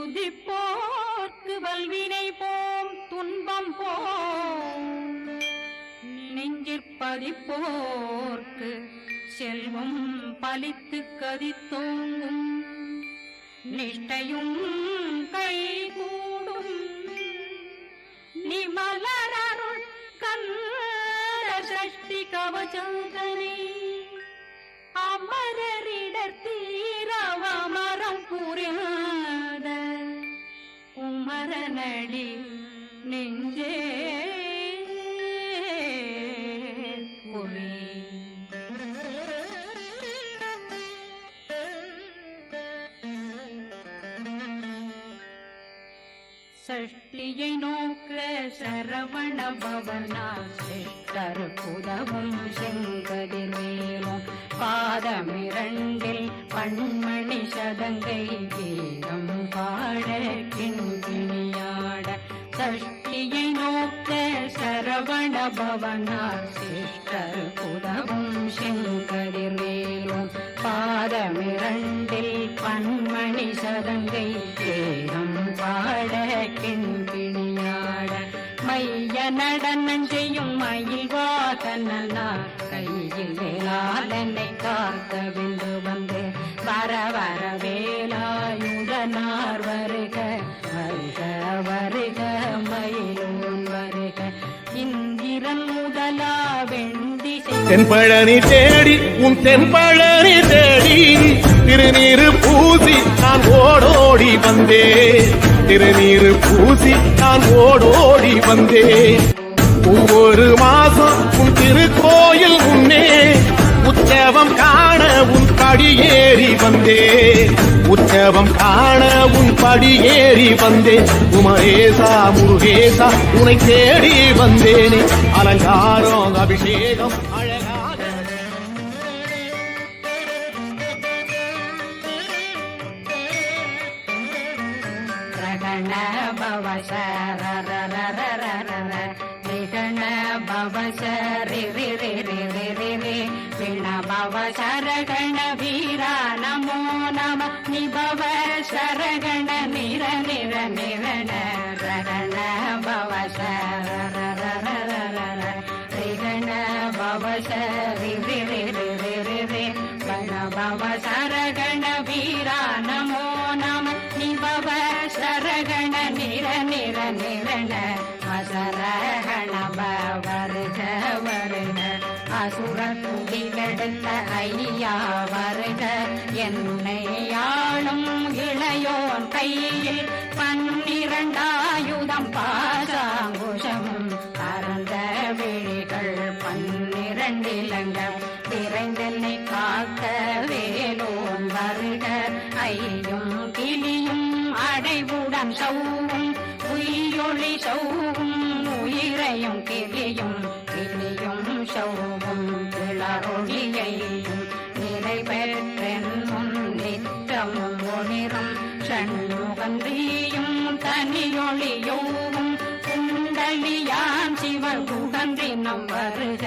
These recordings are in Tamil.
துதிப்போர்க்கு வல்வினை போம் துன்பம் போம் நெஞ்சிற்பதிப்போர்க்கு செல்வம் பலித்து கதித்தோங்கும் நிஷ்டையும் கைகூடும் நிமலரருள் கந்த சஷ்டி கவசந்தனை அமரரிடர் தீரவமரம் புரியாத குமரனடி நெஞ்சே சஷ்டியை நோக்க சரவண பவனா சிஷ்டர் புதவும் செங்கதிர்வேலும் பாதமிரண்டில் பண்மணி சதங்கை கீதம் பாட கிண்கிணியாட சஷ்டியை நோக்க சரவண பவனா சிஷ்டர் புதவும் செங்கதிர்வேலும் பாதமிரண்டில் பண்மணி சதங்கை கீதம் பாட கிண்கிணியாட மைய நடனம் செய்யும் மயில் வாகனா கையில் வேளாளனை காக்க விந்து வந்து வர வர வேலாயுதனார் வருக வருக வருக மயிலோன் வருக இந்திரன் முதலா வெண்டி தென்பழனி தேடி உன் தென்பழனி தேடி திருநீரு பூசி நான் ஓடோடி வந்தேன் திருநீரு பூசி நான் ஓடோடி வந்தேன் ஒவ்வொரு மாசம் உன் திருக்கோயில் முன்னே உற்சவம் காண உன் படியேறி வந்தேன் உற்சவம் காண உன் படியேறி வந்தேன் குமரேசா முருகேசா உன்னை தேடி வந்தேனே அலங்காரம் அபிஷேகம் அழகாக ரகண பவசரி ரி ரி ரி ரி ரி ரி விண பவ சரகண வீரா நமோ நம நிபவ சரகண நிர நிர நிரண ரகண பவ சரண பவ சரி ரி ரி ரி ரி ரி ரி வண பவ சரகண வீரா நமோ நம நிபவ சரகண நிர நிர நிரண வசரகண வருக வருக அசுர துடிகெடுத்த ஐயா வருக என்னை ஆளும் இளையோன் கையில் 12 ஆயுதம் பாசாங்குஷம் பரந்த விழிகள் 12 இலங்கம் விரைந்தென்னை காக்க வேலோன் வருக ஐயும் கிளியும் அடைவுடன் சௌவும் உயிரொளி சௌவும் உயிரையும் கிளியும் கிளியும் சௌவும் கிளரொளியையும் நிறைவேற்றென் முன் நித்தமும் ஒளிரும் சண்முகந்தியும் தனியொளியோவும் குண்டலியான் சிவ குகந்தினம் வருக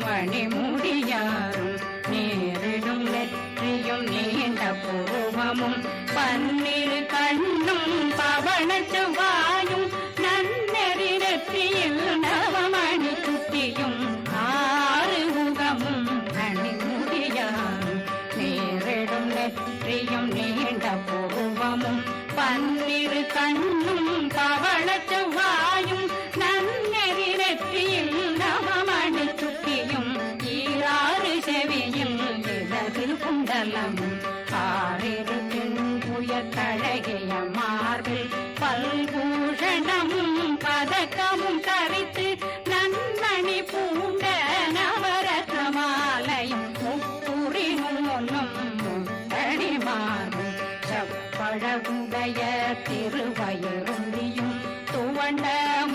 மணிமுடியாரும் நேரிடும் நெற்றியும் நீண்ட பூவமும் 12 கண்ணும் பவன செவ்வாயும் நன்னெறி நெற்றியில் நவமணி சுட்டியும் 6 முகமும் மணிமுடியாரும் நேரிடும் நெற்றியும் நீண்ட பூவமும் 12 கண்ணும் பவன செவ்வாயும் நன்னெறி நெற்றியில் நவமணி சுட்டியும் 6 செவியில் இடது குண்டலம் 6 புயத்தழகிய மார்பில் பல்பூஷணமும் பதக்கமும் தரித்து நன்மணி பூண்ட நவரத்ன மாலையும் முப்புரி மூன்னும் முத்தடி மாறும் செப்பழகுடைய திருவயருந்தியும் துவண்ட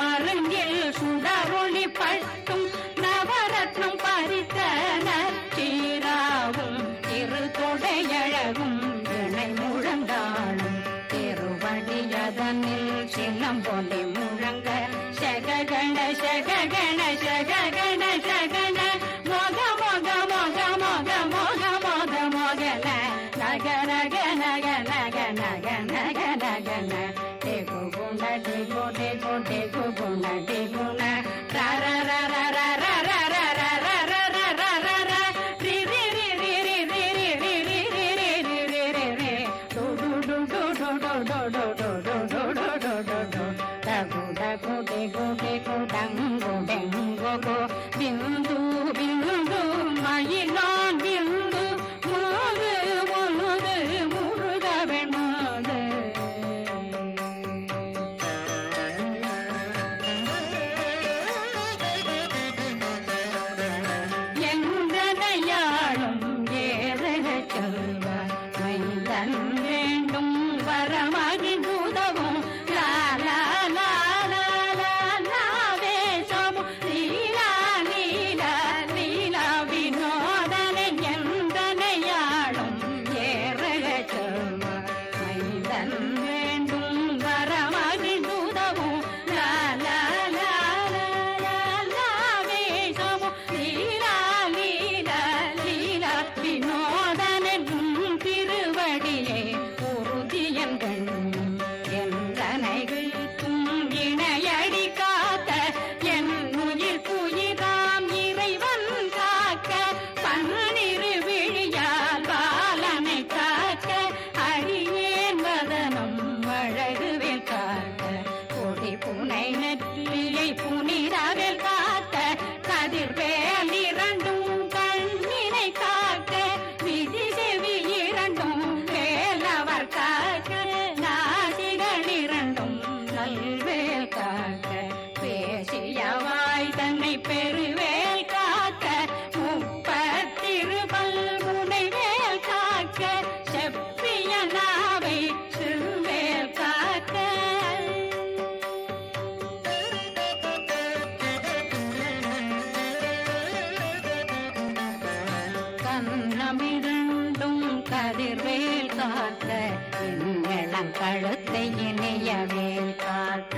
மருங்கில் சுடரொளி பட்டும் நவரத்னம் பறித்த நச்சீராவும் திரு தொடையழகும் இணை முழந்தாளும் திருவடியதனில் சிலம்பொலி முழங்க செக ಗಣಶ ಗಣಶ ಗಣಶ ಗಣ ಮೊಗ ಮೊಗ ಮೊಗ ಮೊಗ ಮೊಗ ಮೊಗ ಮೊಗಲ ನಗ ನಗ ನಗ ನಗ ನಗ ನಗ ನಗ ನ ಟೇಕು ಗುಣ ಟೇಕು ಟೇಕು ಟೇಕು ಗುಣ ಟೇಕು ನ ರ ರ ರ ರ ರ ರ ರ ರ ರ ರ ರ ರ ರ ರ ರ ರಿ ರಿ ರಿ ರಿ ರಿ ರಿ ರಿ ರಿ ರಿ ರಿ ರಿ ರಿ ರಿ ರಿ ಡು ಡು ಡು ಡು ಡು ಡು ಡು ಡು ಡು ಡು ಡು ಡು ಡು ಡು ಡು டகு டகு டெகு டெகு டங்கு டெங்கு கோ பிந்து பிந்து மயிலான் பிந்து முழுது முழுது முழுத வெண்மாது எந்தனையாளும் ஏதக சொல்வார் மைந்தன் வேண்டும் வரமகி உதவும் லாலா பெருவேல் காக்க முப்பத்திருபல் முனைவேல் காக்க செப்பிய நாவை சிறுவேல் காக்க கண்ணமிரண்டும் கதிர்வேல் காக்க இளம் கழுத்தை இணையவேல் காக்க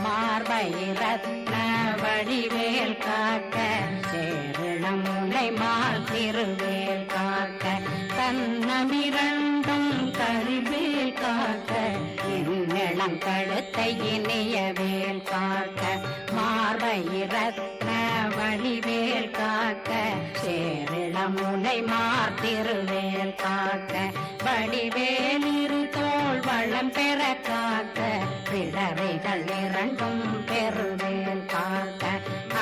மார்பை ரத்ன வடிவேல் காக்க சேரணம் முனை மால் திருவேல் காக்க கண்ணமிரண்டும் கரிவேல் காக்க இளம் கழுத்தை இணையவேல் காக்க மார்பை ரத்ன வடிவேல் காக்க சேரணம் முனை மால் திருவேல் காக்க வடிவேல் இரு தோள் வளம் பெற காக்க பிடரைகள் இரண்டும் பெருவேல் காக்க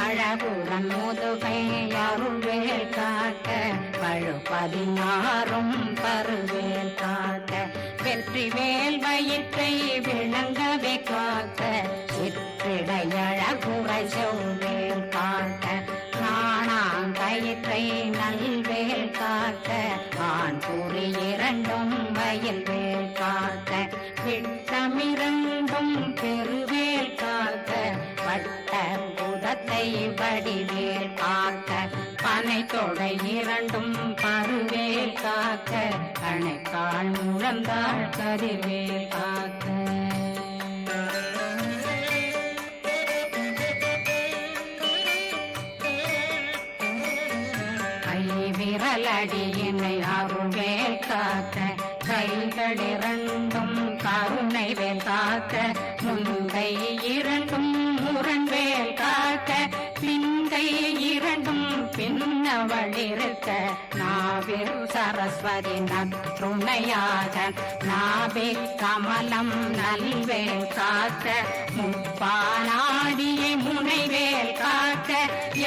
அழகுடன் முதுகை அருள்வேல் காக்க பழு 16 பருவேல் காக்க வெற்றி வேல் வயிற்றை விளங்கவே காக்க சிற்றிடையழகுரை செவ்வேல் காக்க நாணாங்கயிற்றை நல்வேல் காக்க ஆண் குறி இரண்டும் வயல்வேல் காக்க விட்டமிரண்டும் பெருவேல் காக்க வட்ட புதத்தை வடிவேல் காக்க பனை தொடை இரண்டும் பருவேல் காக்க கணைக்கால் முழந்தாள் கதிர்வேல் காக்க விரலடியினை அருள்வேல் காக்க கைகள் இரண்டும் கருணை வேல் காக்க முந்தை இரண்டும் முரண்வேல் காக்க பிந்தை இரண்டும் பின்னவளிருக்க நாவில் சரஸ்வதி நற்றுணையாக நாபி கமலம் நல்வேல் காக்க முப்பானாடியை முனைவேல் காக்க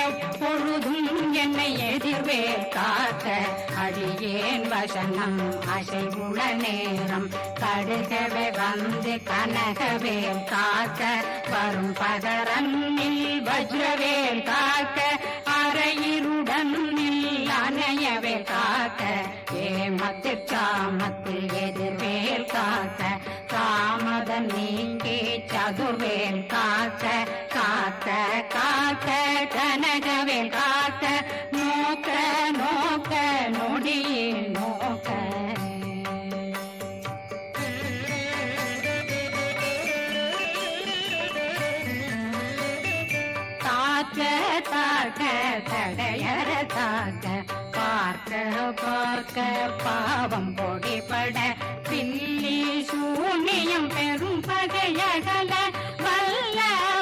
எப்பொழுதும் என்னை எதிர்வேல் காக்க அடியேன் வசனம் அசைவுள நேரம் கடுகவே வந்து கனகவேல் காக்க வரும் பகரன்னில் வஜ்ரவேல் காக்க அரையிருடன் அணையவே காக்க ஏமத்தில் சாமத்தில் எதிர்வேல் காக்க காமத நீங்கி சதுர்வேல் காக்க காக்க காக்க கனகவேல் காக்க நோக்க நோக்க நொடியில் நோக்க காக்க தடையற தாக்க பார்க்க பார்க்க பாவம் பொடிபட பில்லி சூனியம் பெரும் பகையகல வல்ல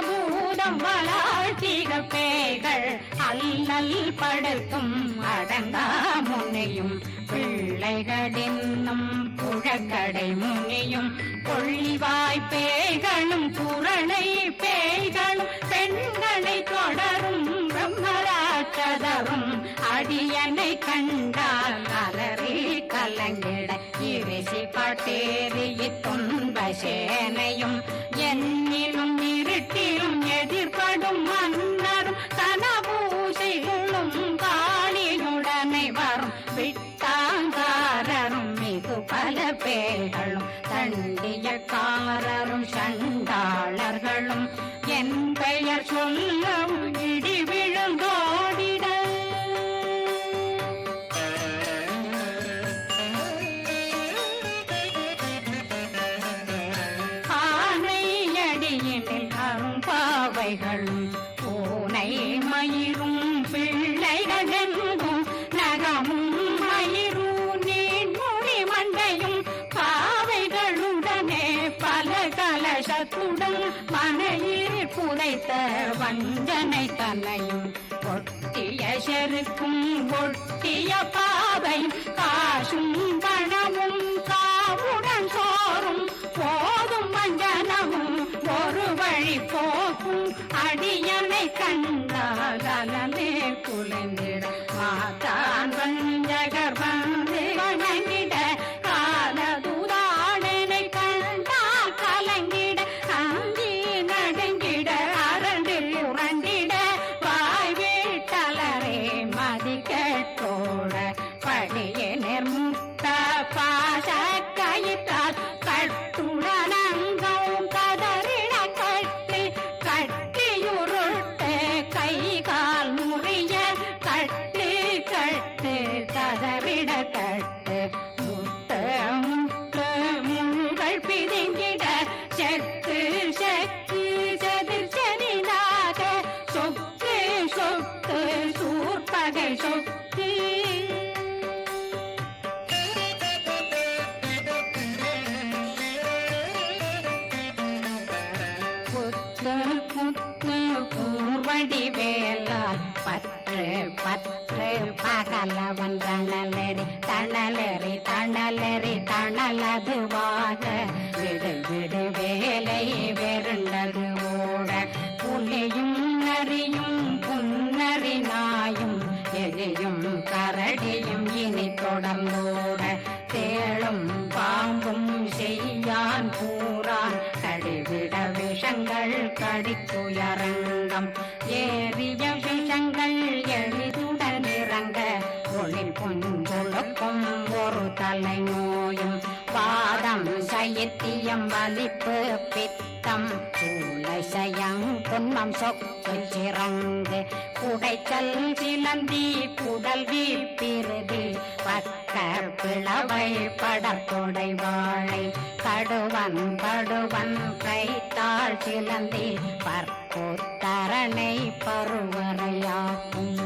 பூதம் வளாழ்த்திக பேய்கள் அல்லல் படுத்தும் அடங்கா முனையும் பிள்ளைகளின்னும் புழக்கடை முனியும் கொள்ளிவாய் பேய்களும் குரணை பேய்களும் பெண்களை தொடரும் பிரம்மராட்சதரும் அடியனை கண்டால் அலறி கலங்கிட இரிசி பட்டேறிய துன்ப சேனையும் என்னிலும் இருட்டிலும் எதிர்படும் மன்னரும் கனபூசைகளும் காளியுடனை வரும் விட்டாங்காரரும் மிகு பல பேர்களும் தண்டியக்காரரும் சண்டாளர்களும் என் பெயர் சொல்லவும் இடி விழுந்தோடிட ஆனையடியினில் அரும்பாவைகளும் பூனை மயிரும் பிள்ளைகளெங்கும் நகமும் மயிரும் நீன்மொழி மண்டையும் பாவைகளுடனே பல கலசத்துடன் மனையில் புதைத்த வஞ்சனை தன்னையும் ஒட்டிய செருக்கும் ஒட்டிய பாவையும் காசும் பணமும் காவுடன் சோறும் போதும் வஞ்சனமும் ஒரு வழி போக்கும் அடியனை கண்டால் அலமே குலைந்திட மாதான் வஞ்சகர் வந்து வணங்கிட காலதுதாடனை கண்டால் கலங்கிட அஞ்சி நடுங்கிட அரண்டு உரண்டிட வாய் வீட்டலரே மதிக்கட்டோட படிய நிர்முத்த பாச கயிற்றால் கட்டுடனங்கவும் கதறிட கட்டி கட்டியுருட்டு கை கால் முறிய கட்டு கட்டு கதறிட கட்டு முட்டு முட்டு முள்கள் பிதுங்கிட செக்கு செக்கு செதிர் செதினாக சொக்கு சொக்கு சூர்பகை சொக்கு புத்து புத்து பூர்வடி வேலால் பற்று பற்று பகலவன் தணலெறி தணலெறி தணலெறி தணலதுவாக விடு விடு வேலை வெருண்டது ஓட புலியும் நரியும் புன்னறி நாயும் எலியும் கரடியும் இனி தொடர்ந்தோட தேளும் பாம்பும் செய்யான் கூறான் கடிவிட விஷங்கள் கடித்துயரங்கம் ஏறிய விஷங்கள் எளிதுடன் இறங்க ஒளில் புஞ்சுழுக்கும் ஒரு தலை நோயும் பாதம் சைத்தியம் வலிப்பு பித்தம் சூளைசயம் துன்பம் சொக்கு சிறங்கு குடைச்சல் சிலந்தி குடல் வீப்பிருதி பக்க பிளவை படற்கொடை வாழை கடுவன் படுவன் கைத்தாள் சிலந்தி பற்புத்தரணை பருவரையாக்கும்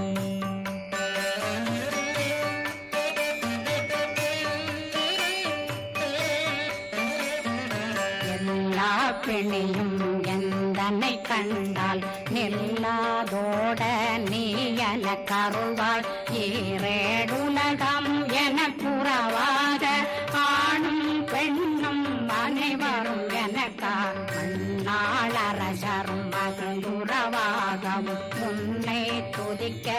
எல்லா பிணியும் எந்தனை கண்டால் நில்லாதோட நீ என கருவாள் ஈரேடுலகம் என புறவாத ஆணும் பெண்ணும் அனைவரும் எனக்கா மண்ணாள் அரசரும் மகிழ்ந்துறவாகவும் உன்னை துதிக்க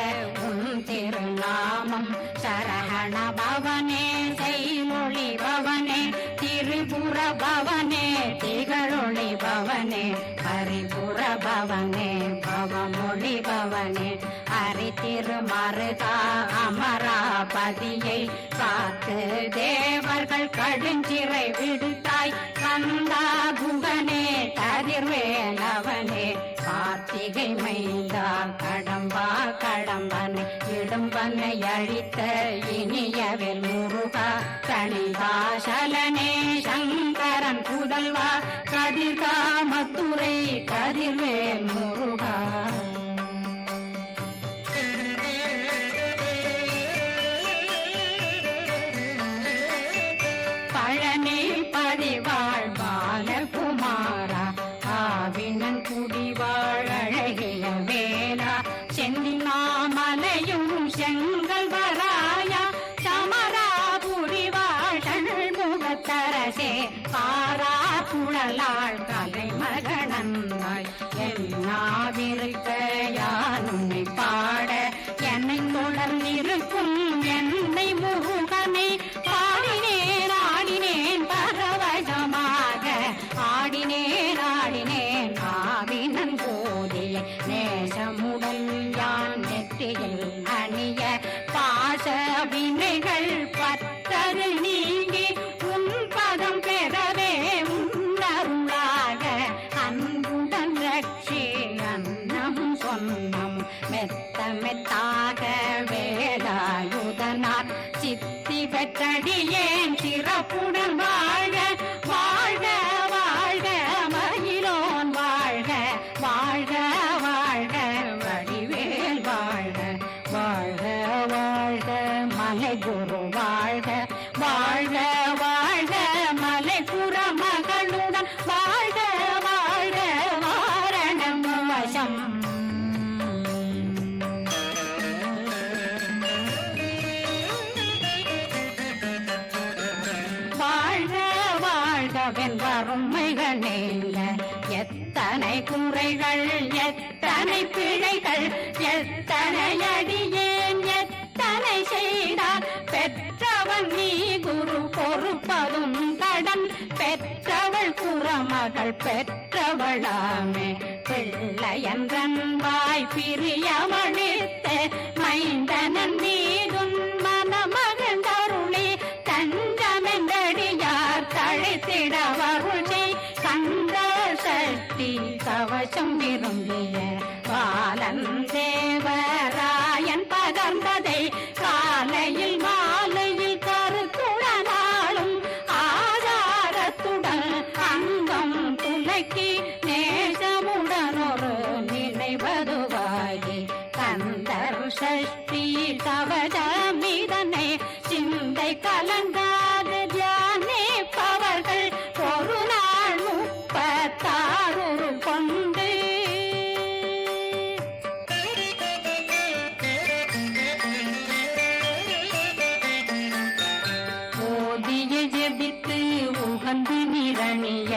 உன் திருநாமம் சரகண பவனே செய்மொழி பவனே திரிபுர பவனே திகழொளி பவனே பரிபுர பவனே பவமொழி பவனே ஹரி திருமருகா அமராபதியை காத்து தேவர்கள் கடுஞ்சிறை விடுத்தாய் கந்தா குகனே கதிர்வேலவனே கார்த்திகை மைந்தா கடம்பா கடம்பனை இடும்பனை அழித்த இனியவில் முருகா கணிகாசலனே சங்கரன் புதல்வா கதிர்காமத்துறை கதிர்வேல் முருகா குழலாள் கலைமகனந்தாய் என்னாவிருக்க யானுன்னை பாட என்னை தொடர்ந்திருக்கும் என்னை முருகனை பாடினேன் ஆடினேன் பரவசமாக ஆடினேன் ஆடினேன் ஆவினன் போதிய நேசமுடல் யான் நெற்றியில் அணிய பாச வினைகள் பத்தது நீங்கி உன் பதம் பெறவே உன்னருளாக அன்புடன் ரட்சி அன்னம் சொன்னம் மெத்த மெத்தாக வேலாயுதனார் சித்தி பெற்றடியேன் சிறப்புடன் வாழ்க வாழ்க வாழ்க மகிழோன் வாழ்க வாழ்க வாழ்க வடிவேல் வாழ்க வாழ்க வாழ்க மலை குரு வாழ்க வாழ்க வாழ்க மலை புற மகளுடன் வாழ்க வாழ்க வாரணம் வசம் வாழ்க வாழ்கவென் வறுமைகள் நீங்க எத்தனை குறைகள் எத்தனை பிழைகள் எத்தனை அடியேன் எத்தனை செய்தார் பெற்றவன் நீ குரு பொறுப்பதும் கடன் பெற்றவள் குறமகள் பெற்றவளாமே பிள்ளையன்றன் வாய் பிரியமளித்த மைந்தனன் மீதுன் மனமகந்தருளி தஞ்சமென்றடியார் தழைத்திட வருளை கந்த சக்தி கவசம் விரும்பிய பாலன் தேவராயன் பகர்ந்ததை காலையில் மாலையில் கருத்துடனாலும் ஆதாரத்துடன் அங்கம் துலக்கி நேசமுடன் ஒரு நினைவதுவாகி கந்தர் சஷ்டி கவசமிதனை சிந்தை கலங்காது தியானிப்பவர்கள் ஒரு நாள் 36 கொண்டு ஓதிய ஜெபித்து உகந்து நிரணிய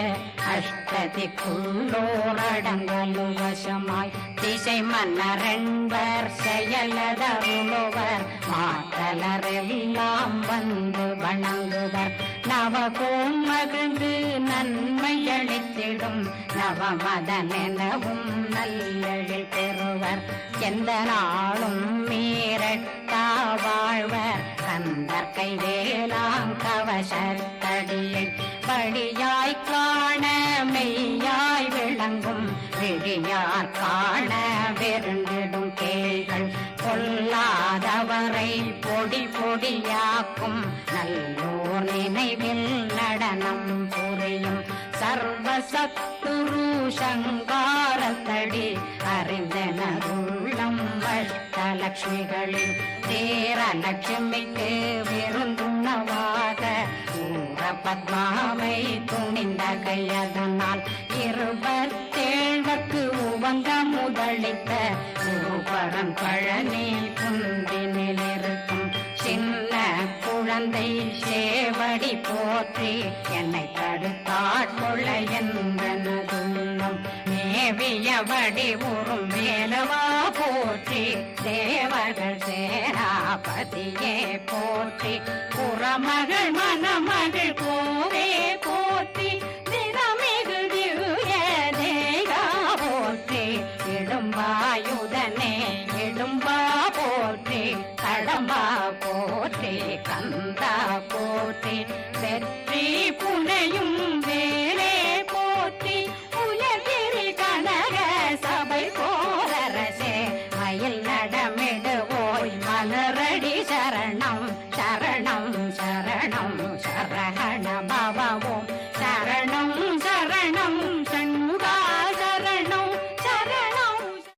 அஷ்டதிக்குள்ளோரடங்கலும் வசமாய் திசை மன்னரென்பர் செயலதருளுவர் மாற்றலரெல்லாம் வந்து வணங்குவர் நவகோம் மகிழ்ந்து நன்மையளித்திடும் நவமதனெனவும் நல்லெழில் பெறுவர் எந்த நாளும் மீறட்டா வாழ்வர் கந்தர் கைவேலாம் கவசத்தடியை படியாய் காண மெய்யாய் விளங்கும் விழியார் காண வெருண்டிடும் கேள்கள் கொல்லாதவரை பொடி பொடியாக்கும் நல்லோர் நினைவில் நடனம் புரியும் சர்வசத்துரு சங்காரத்தடி அறிந்தனருள்ளம் வஷ்டலட்சுமிகளில் தேரலட்சுமிக்கு விருந்துணவாக ஊர பத்மாவை துணிந்த கையதனால் 27 உவங்க முதலித்த குருபரன் பழனி குன்றினில் இருக்கும் சின்ன குழந்தை சேவடி போற்றி என்னை தடுத்தாட்கொள்ள என்றனதுள்ளம் மேவியபடி உறும் மேலவா போற்றி தேவர்கள் சேராபதியே போற்றி புறமகள் மணமகள் கோவே போ